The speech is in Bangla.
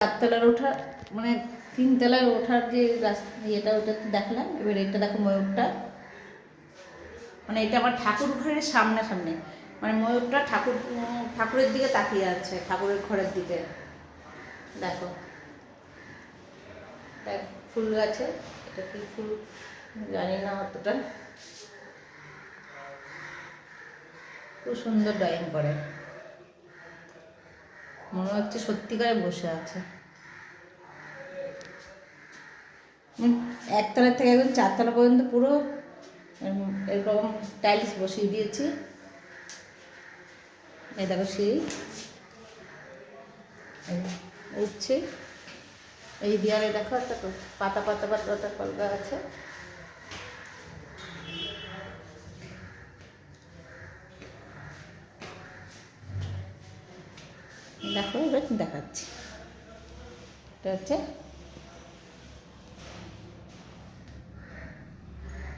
চারতলার ওঠার মানে তিনতলায় ওঠার যে রাস্তা ইয়েটা ওটা দেখলাম। এবার এটা দেখো ময়ূরটা, মানে এটা আমার ঠাকুর ঘরের সামনাসামনি, মানে ময়ূরটা ঠাকুরের দিকে তাকিয়ে আছে, ঠাকুরের ঘরের দিকে। দেখো ফুল গাছে, এটা কি ফুল জানি না অতটা, খুব সুন্দর ড্রয়িং করে, মনে হচ্ছে সত্যিকারে বসে আছে। একতলা থেকে একদম চারতলা পর্যন্ত পুরো এরকম টাইলস বসিয়ে দিয়েছি। এই দেখো সেই উঠছে, এই দেয়ালে দেখো একটা পাতা পাতা পাতা পাতা কলকা আছে। দেখো এবার দেখাচ্ছি, এটা হচ্ছে